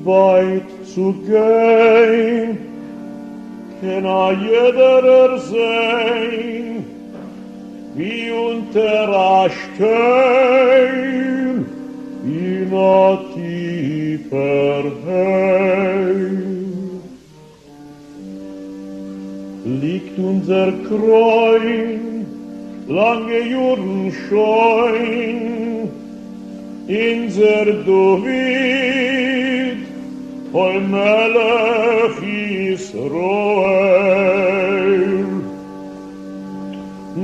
weit zu gehen, kann jeder sehen, wie unter Stein in a tiefer Heim liegt unser Kreuz, lange Juren scheun, inser David, voll Melech Israel.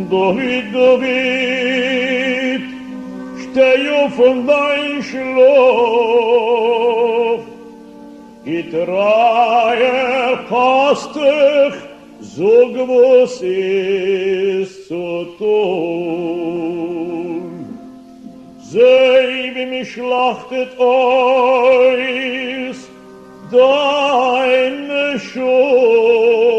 David, David, steh auf von dein Schlaf, it reier passt dich, sag was ist zu tun. Seh, wie mich schlachtet euch deine Schuf.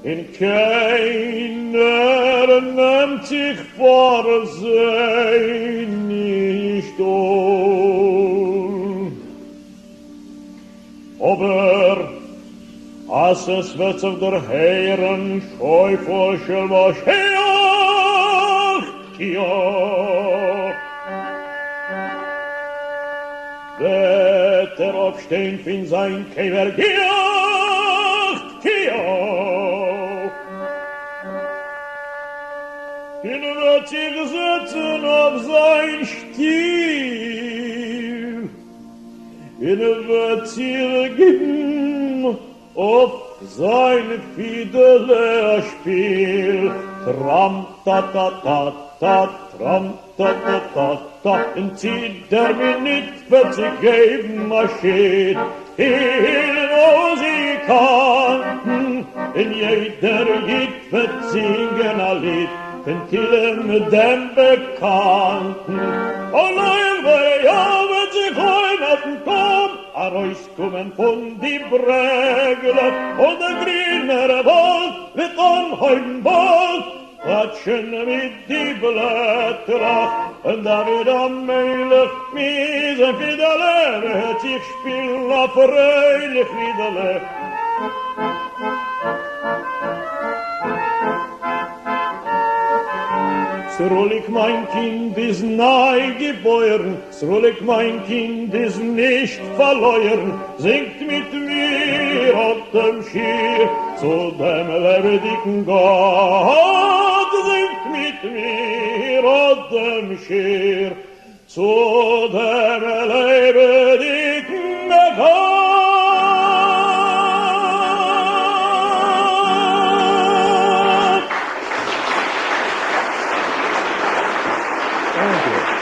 In keiner nimmt sich vor sie nicht um. Aber als es wird auf der Herren Schäufelschel was ja, wird aufstehen fin sein Käfer ihn wird sich setzen auf sein Stiel, ihn wird sich geben auf sein Fiedele Spiel. Tram-ta-ta-ta-ta, tram-ta-ta-ta-ta, in Zider Minit wird sie geben, Maschid, wo sie kann. In jeder Lied wird singen ein Lied, den Tillem dem Bekannten. Oh nein, ja, wird sich heim auf den Kopf, rauskommen von die Brägle, und der grüne Wald wird anheim bald, quatschen mit die Blätter, und da wird am Melech miese Fiedele, wird sich spielen auf fröhlich Fiedele. Srolik, mein Kind, ist nahe geboren, Srolik, mein Kind, ist nicht verloren, singt mit mir auf dem Schirr, zu dem lebendigen Gott, singt mit mir auf dem Schirr, zu dem lebendigen Gott. Thank you.